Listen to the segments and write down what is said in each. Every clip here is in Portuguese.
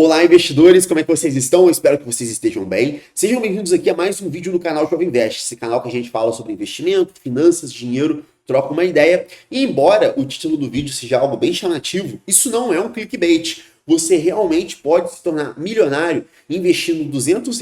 Olá, investidores, como é que vocês estão? Eu espero que vocês estejam bem. Sejam bem-vindos aqui a mais um vídeo no canal Jovem Invest, esse canal que a gente fala sobre investimento, finanças, dinheiro, troca uma ideia. E embora o título do vídeo seja algo bem chamativo, isso não é um clickbait. Você realmente pode se tornar milionário investindo R$ 200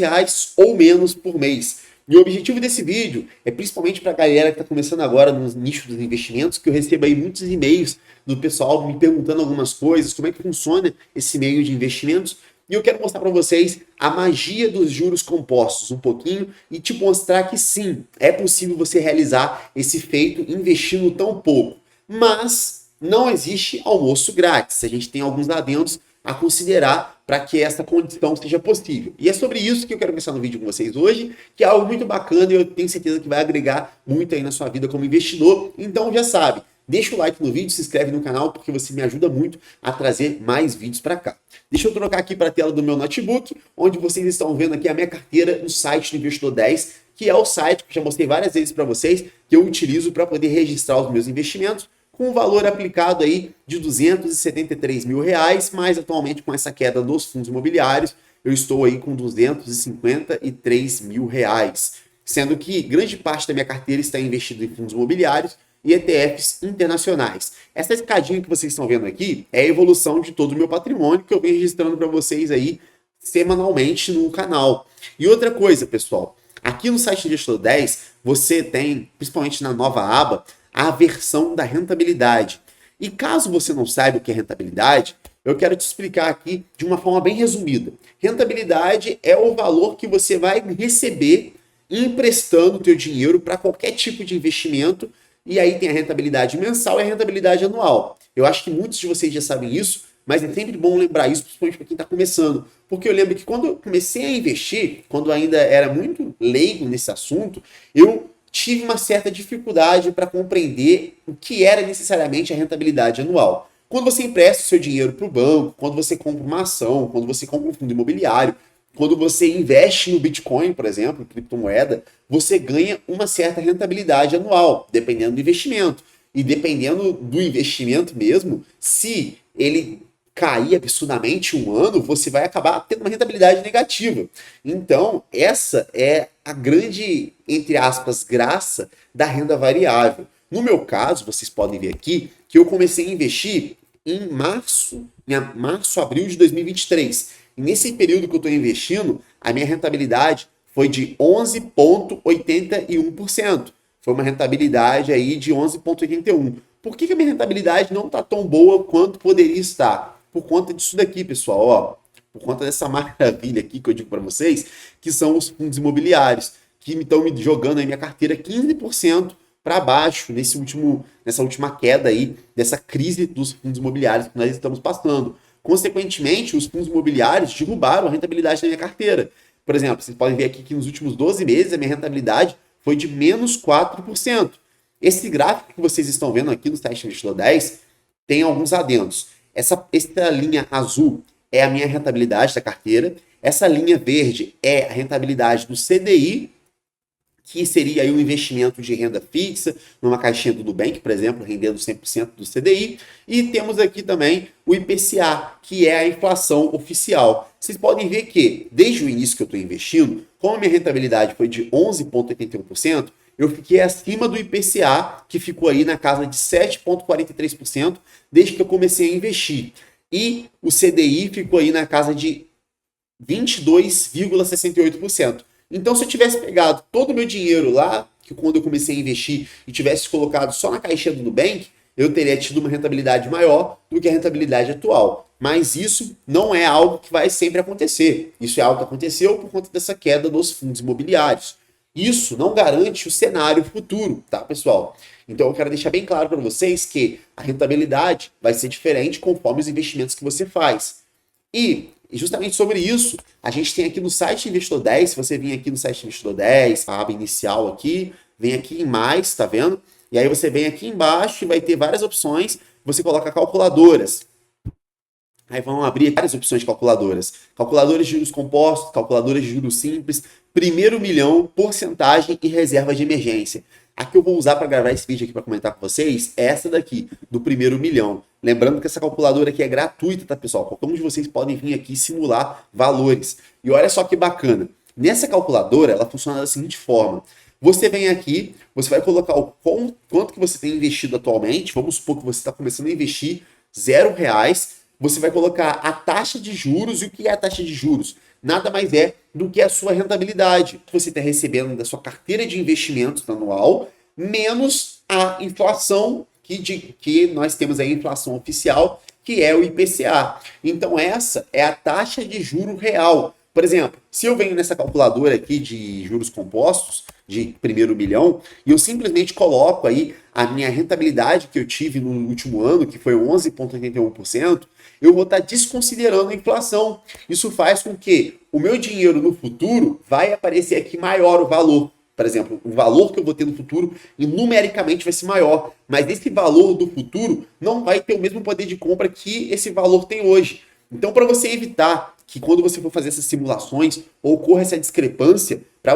ou menos por mês. E o objetivo desse vídeo é principalmente para a galera que está começando agora no nicho dos investimentos, que eu recebo aí muitos e-mails do pessoal me perguntando algumas coisas, como é que funciona esse meio de investimentos. E eu quero mostrar para vocês a magia dos juros compostos um pouquinho e te mostrar que sim, é possível você realizar esse feito investindo tão pouco. Mas não existe almoço grátis, a gente tem alguns adendos a considerar para que essa condição seja possível. E é sobre isso que eu quero começar no vídeo com vocês hoje, que é algo muito bacana e eu tenho certeza que vai agregar muito aí na sua vida como investidor. Então já sabe, deixa o like no vídeo, se inscreve no canal, porque você me ajuda muito a trazer mais vídeos para cá. Deixa eu trocar aqui para a tela do meu notebook, onde vocês estão vendo aqui a minha carteira no site do Investidor 10, que é o site que eu já mostrei várias vezes para vocês, que eu utilizo para poder registrar os meus investimentos, com um valor aplicado aí de R$ 273 mil, mas atualmente com essa queda dos fundos imobiliários, eu estou aí com R$ 253 mil, sendo que grande parte da minha carteira está investida em fundos imobiliários e ETFs internacionais. Essa escadinha que vocês estão vendo aqui é a evolução de todo o meu patrimônio que eu venho registrando para vocês aí semanalmente no canal. E outra coisa, pessoal, aqui no site Investidor 10, você tem, principalmente na nova aba, a versão da rentabilidade. E caso você não saiba o que é rentabilidade, eu quero te explicar aqui de uma forma bem resumida. Rentabilidade é o valor que você vai receber emprestando o teu dinheiro para qualquer tipo de investimento, e aí tem a rentabilidade mensal e a rentabilidade anual. Eu acho que muitos de vocês já sabem isso, mas é sempre bom lembrar isso, principalmente para quem está começando. Porque eu lembro que quando eu comecei a investir, quando eu ainda era muito leigo nesse assunto, eu tive uma certa dificuldade para compreender o que era necessariamente a rentabilidade anual. Quando você empresta o seu dinheiro para o banco, quando você compra uma ação, quando você compra um fundo imobiliário, quando você investe no Bitcoin, por exemplo, criptomoeda, você ganha uma certa rentabilidade anual, dependendo do investimento. E dependendo do investimento mesmo, se ele cair absurdamente um ano, você vai acabar tendo uma rentabilidade negativa. Então, essa é a grande, entre aspas, graça da renda variável. No meu caso, vocês podem ver aqui que eu comecei a investir em março, abril de 2023. E nesse período que eu estou investindo, a minha rentabilidade foi de 11,81%. Foi uma rentabilidade aí de 11,81%. Por que a minha rentabilidade não está tão boa quanto poderia estar? Por conta disso daqui, pessoal, ó, por conta dessa maravilha aqui que eu digo para vocês, que são os fundos imobiliários, que estão me jogando aí minha carteira 15% para baixo nessa última queda aí, dessa crise dos fundos imobiliários que nós estamos passando. Consequentemente, os fundos imobiliários derrubaram a rentabilidade da minha carteira. Por exemplo, vocês podem ver aqui que nos últimos 12 meses a minha rentabilidade foi de menos 4%. Esse gráfico que vocês estão vendo aqui no site Investidor 10 tem alguns adendos. Essa linha azul é a minha rentabilidade da carteira. Essa linha verde é a rentabilidade do CDI, que seria aí um investimento de renda fixa, numa caixinha do Nubank, por exemplo, rendendo 100% do CDI. E temos aqui também o IPCA, que é a inflação oficial. Vocês podem ver que, desde o início que eu estou investindo, como a minha rentabilidade foi de 11,81%, eu fiquei acima do IPCA, que ficou aí na casa de 7,43%, desde que eu comecei a investir. E o CDI ficou aí na casa de 22,68%. Então, se eu tivesse pegado todo o meu dinheiro lá, que quando eu comecei a investir, e tivesse colocado só na caixinha do Nubank, eu teria tido uma rentabilidade maior do que a rentabilidade atual. Mas isso não é algo que vai sempre acontecer. Isso é algo que aconteceu por conta dessa queda dos fundos imobiliários. Isso não garante o cenário futuro, tá, pessoal? Então eu quero deixar bem claro para vocês que a rentabilidade vai ser diferente conforme os investimentos que você faz. E justamente sobre isso, a gente tem aqui no site Investidor 10, se você vir aqui no site Investidor 10, a aba inicial aqui, vem aqui em mais, tá vendo? E aí você vem aqui embaixo e vai ter várias opções, você coloca calculadoras. Aí vão abrir várias opções de calculadoras. Calculadoras de juros compostos, calculadoras de juros simples, primeiro milhão, porcentagem e reserva de emergência. A que eu vou usar para gravar esse vídeo aqui para comentar com vocês é essa daqui, do primeiro milhão. Lembrando que essa calculadora aqui é gratuita, tá, pessoal? Qualquer um de vocês podem vir aqui simular valores. E olha só que bacana. Nessa calculadora, ela funciona da seguinte forma. Você vem aqui, você vai colocar o quanto que você tem investido atualmente. Vamos supor que você está começando a investir R$ 0. Você vai colocar a taxa de juros. E o que é a taxa de juros? Nada mais é do que a sua rentabilidade que você está recebendo da sua carteira de investimentos anual, menos a inflação, que nós temos aí a inflação oficial, que é o IPCA. Então essa é a taxa de juro real. Por exemplo, se eu venho nessa calculadora aqui de juros compostos, de primeiro milhão, e eu simplesmente coloco aí a minha rentabilidade que eu tive no último ano, que foi 11,81%, eu vou estar desconsiderando a inflação. Isso faz com que o meu dinheiro no futuro vai aparecer aqui maior o valor. Por exemplo, o valor que eu vou ter no futuro numericamente vai ser maior, mas esse valor do futuro não vai ter o mesmo poder de compra que esse valor tem hoje. Então, para você evitar que quando você for fazer essas simulações ocorra essa discrepância, para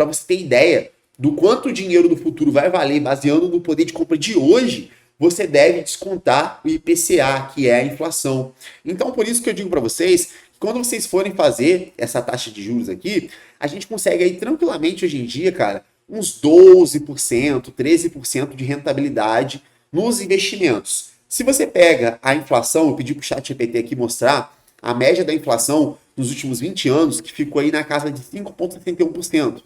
você ter ideia do quanto o dinheiro do futuro vai valer baseando no poder de compra de hoje, você deve descontar o IPCA, que é a inflação. Então, por isso que eu digo para vocês, quando vocês forem fazer essa taxa de juros aqui, a gente consegue aí tranquilamente hoje em dia, cara, uns 12%, 13% de rentabilidade nos investimentos. Se você pega a inflação, eu pedi para o ChatGPT aqui mostrar a média da inflação nos últimos 20 anos, que ficou aí na casa de 5,71%.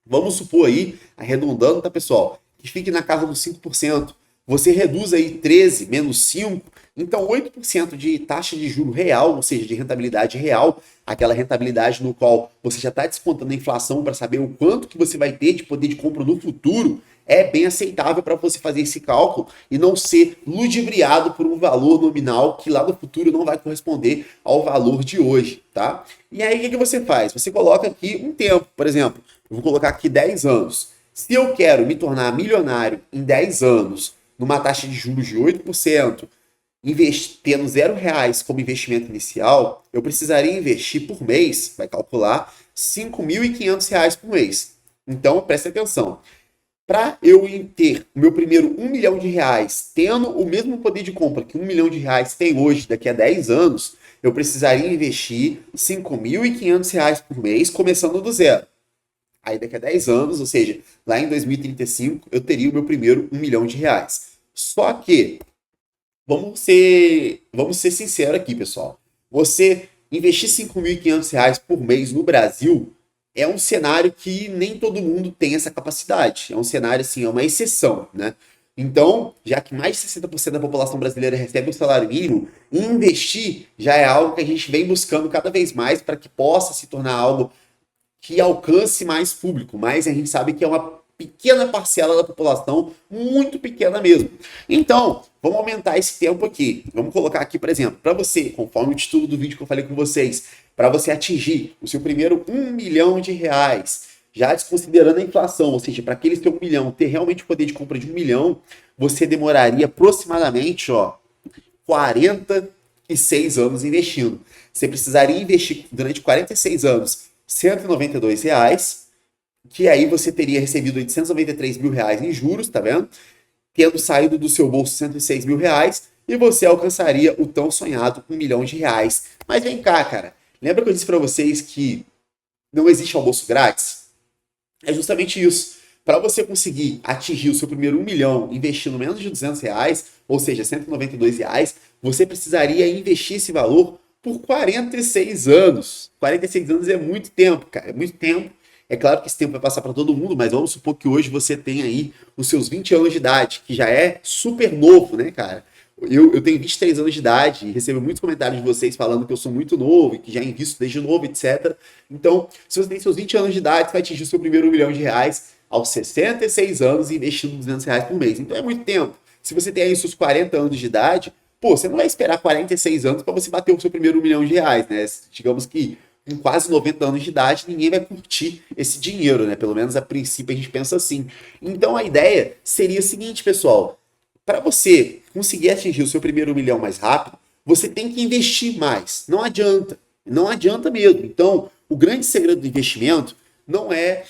Vamos supor aí, arredondando, tá, pessoal, que fique na casa dos 5%. Você reduz aí 13 menos 5, então 8% de taxa de juro real, ou seja, de rentabilidade real, aquela rentabilidade no qual você já está descontando a inflação para saber o quanto que você vai ter de poder de compra no futuro, é bem aceitável para você fazer esse cálculo e não ser ludibriado por um valor nominal que lá no futuro não vai corresponder ao valor de hoje, tá? E aí o que você faz? Você coloca aqui um tempo, por exemplo, eu vou colocar aqui 10 anos. Se eu quero me tornar milionário em 10 anos, numa taxa de juros de 8%, tendo R$ 0 como investimento inicial, eu precisaria investir por mês, vai calcular, R$ 5.500 por mês. Então, preste atenção. Para eu ter o meu primeiro R$ 1 milhão, tendo o mesmo poder de compra que R$ 1 milhão tem hoje, daqui a 10 anos, eu precisaria investir R$ 5.500 por mês, começando do zero. Aí daqui a 10 anos, ou seja, lá em 2035, eu teria o meu primeiro R$ 1 milhão. Só que, vamos ser sinceros aqui, pessoal. Você investir R$ 5.500 por mês no Brasil é um cenário que nem todo mundo tem essa capacidade. É um cenário, assim, é uma exceção, né? Então, já que mais de 60% da população brasileira recebe o salário mínimo, investir já é algo que a gente vem buscando cada vez mais para que possa se tornar algo que alcance mais público, mas a gente sabe que é uma pequena parcela da população, muito pequena mesmo. Então, vamos aumentar esse tempo aqui. Vamos colocar aqui, por exemplo, para você, conforme o título do vídeo que eu falei com vocês, para você atingir o seu primeiro R$ 1 milhão, já desconsiderando a inflação, ou seja, para aquele seu 1 milhão ter realmente o poder de compra de 1 milhão, você demoraria aproximadamente 46 anos investindo. Você precisaria investir durante 46 anos R$ 192, que aí você teria recebido R$ 893 mil em juros, tá vendo? Tendo saído do seu bolso R$ 106 mil, e você alcançaria o tão sonhado R$ 1 milhão. Mas vem cá, cara, lembra que eu disse para vocês que não existe almoço grátis? É justamente isso. Para você conseguir atingir o seu primeiro 1 milhão investindo menos de R$ 200, ou seja, R$ 192, você precisaria investir esse valor por 46 anos. 46 anos é muito tempo, cara, é muito tempo. É claro que esse tempo vai passar para todo mundo, mas vamos supor que hoje você tem aí os seus 20 anos de idade, que já é super novo, né, cara? Eu tenho 23 anos de idade e recebo muitos comentários de vocês falando que eu sou muito novo e que já invisto desde novo, etc. Então, se você tem seus 20 anos de idade, você vai atingir o seu primeiro R$ 1 milhão aos 66 anos investindo R$ 200 por mês. Então é muito tempo. Se você tem aí seus 40 anos de idade, pô, você não vai esperar 46 anos para você bater o seu primeiro R$ 1 milhão, né? Digamos que com quase 90 anos de idade, ninguém vai curtir esse dinheiro, né? Pelo menos a princípio a gente pensa assim. Então a ideia seria a seguinte, pessoal. Para você conseguir atingir o seu primeiro 1 milhão mais rápido, você tem que investir mais. Não adianta. Não adianta mesmo. Então, o grande segredo do investimento não é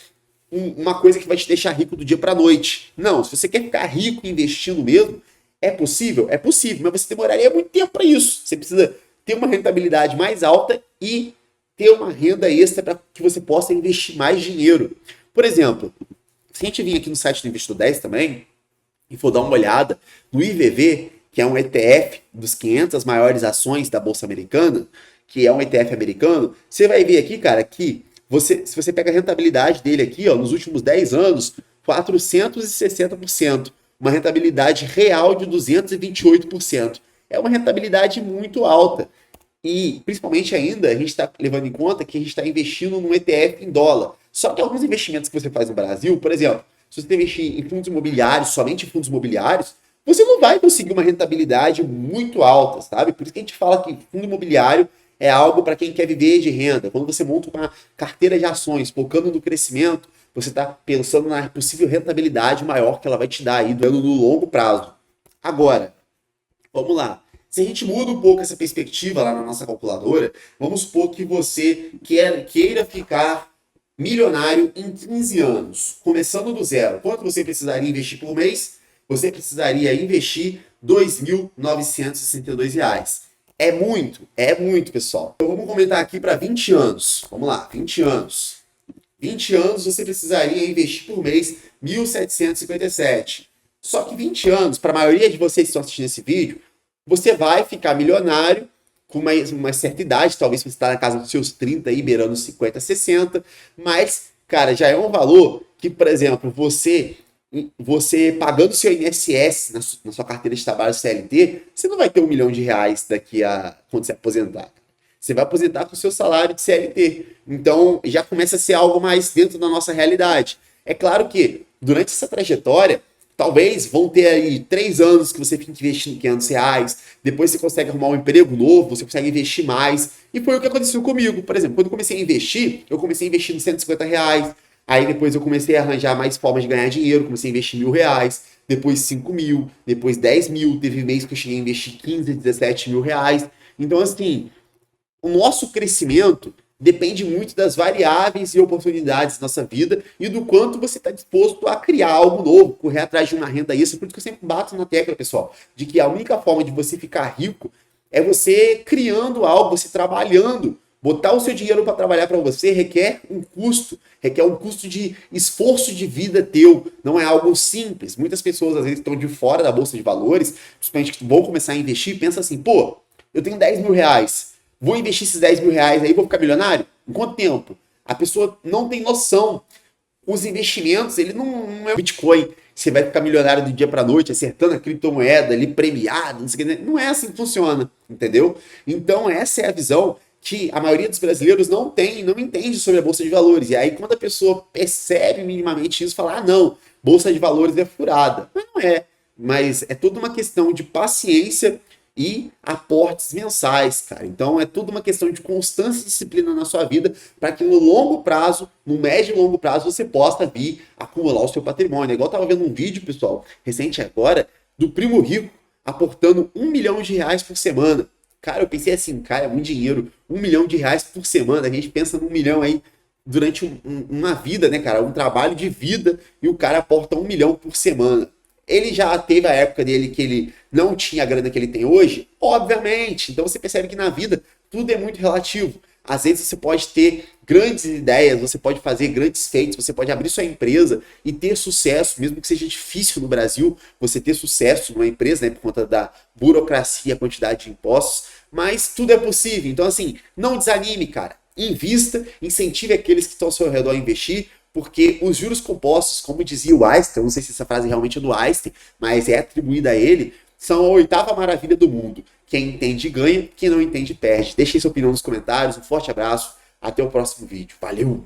uma coisa que vai te deixar rico do dia para a noite. Não, se você quer ficar rico investindo mesmo, É possível? É possível, mas você demoraria muito tempo para isso. Você precisa ter uma rentabilidade mais alta e ter uma renda extra para que você possa investir mais dinheiro. Por exemplo, se a gente vir aqui no site do Investidor 10 também e for dar uma olhada no IVV, que é um ETF dos 500 maiores ações da Bolsa Americana, que é um ETF americano, você vai ver aqui, cara, que se você pega a rentabilidade dele aqui, ó, nos últimos 10 anos, 460%, uma rentabilidade real de 228%. É uma rentabilidade muito alta. E, principalmente ainda, a gente está levando em conta que a gente está investindo num ETF em dólar. Só que alguns investimentos que você faz no Brasil, por exemplo, se você investir em fundos imobiliários, somente em fundos imobiliários, você não vai conseguir uma rentabilidade muito alta, sabe? Por isso que a gente fala que fundo imobiliário é algo para quem quer viver de renda. Quando você monta uma carteira de ações focando no crescimento, você está pensando na possível rentabilidade maior que ela vai te dar aí no longo prazo. Agora, vamos lá. Se a gente muda um pouco essa perspectiva lá na nossa calculadora, vamos supor que você queira ficar milionário em 15 anos, começando do zero. Quanto você precisaria investir por mês? Você precisaria investir R$ 2.962. É muito, pessoal. Então vamos comentar aqui para 20 anos. Vamos lá, 20 anos. 20 anos você precisaria investir por mês 1.757. Só que 20 anos, para a maioria de vocês que estão assistindo esse vídeo, você vai ficar milionário com uma certa idade, talvez você está na casa dos seus 30 aí, beirando 50, 60, mas, cara, já é um valor que, por exemplo, você pagando seu INSS na sua carteira de trabalho CLT, você não vai ter R$ 1 milhão daqui a quando você aposentar. Você vai aposentar com o seu salário de CLT. Então, já começa a ser algo mais dentro da nossa realidade. É claro que, durante essa trajetória, talvez vão ter aí 3 anos que você fica investindo R$ 500, depois você consegue arrumar um emprego novo, você consegue investir mais. E foi o que aconteceu comigo. Por exemplo, quando eu comecei a investir, eu comecei investindo R$ 150. Aí depois eu comecei a arranjar mais formas de ganhar dinheiro, comecei a investir R$ 1.000, depois 5.000, depois 10.000, teve mês que eu cheguei a investir 15, 17 mil reais. Então, assim, o nosso crescimento depende muito das variáveis e oportunidades da nossa vida e do quanto você está disposto a criar algo novo, correr atrás de uma renda extra. Por isso que eu sempre bato na tecla, pessoal, de que a única forma de você ficar rico é você criando algo, você trabalhando. Botar o seu dinheiro para trabalhar para você requer um custo de esforço de vida teu. Não é algo simples. Muitas pessoas, às vezes, estão de fora da Bolsa de Valores, principalmente que vão começar a investir, e pensam assim, pô, eu tenho R$ 10.000, vou investir esses R$ 10.000 aí e vou ficar milionário? Em quanto tempo? A pessoa não tem noção. Os investimentos, ele não é Bitcoin. Você vai ficar milionário do dia para noite, acertando a criptomoeda ali, premiado, não sei o que. Não é assim que funciona, entendeu? Então, essa é a visão que a maioria dos brasileiros não entende sobre a Bolsa de Valores. E aí, quando a pessoa percebe minimamente isso, fala, não, Bolsa de Valores é furada. Mas não é. Mas é toda uma questão de paciência e aportes mensais, cara. Então, é tudo uma questão de constância e disciplina na sua vida para que no longo prazo, no médio e longo prazo, você possa vir acumular o seu patrimônio. É igual eu estava vendo um vídeo, pessoal, recente agora, do primo rico aportando R$ 1 milhão por semana. Cara, eu pensei assim, cara, é muito dinheiro. R$ 1 milhão por semana. A gente pensa num milhão aí durante uma vida, né, cara? Um trabalho de vida e o cara aporta 1 milhão por semana. Ele já teve a época dele que ele não tinha a grana que ele tem hoje? Obviamente. Então você percebe que na vida tudo é muito relativo. Às vezes você pode ter grandes ideias, você pode fazer grandes feitos, você pode abrir sua empresa e ter sucesso, mesmo que seja difícil no Brasil você ter sucesso numa empresa, né, por conta da burocracia, a quantidade de impostos, mas tudo é possível. Então, assim, não desanime, cara. Invista, incentive aqueles que estão ao seu redor a investir, porque os juros compostos, como dizia o Einstein, eu não sei se essa frase realmente é do Einstein, mas é atribuída a ele, são a 8ª maravilha do mundo. Quem entende ganha, quem não entende perde. Deixe sua opinião nos comentários, um forte abraço, até o próximo vídeo. Valeu!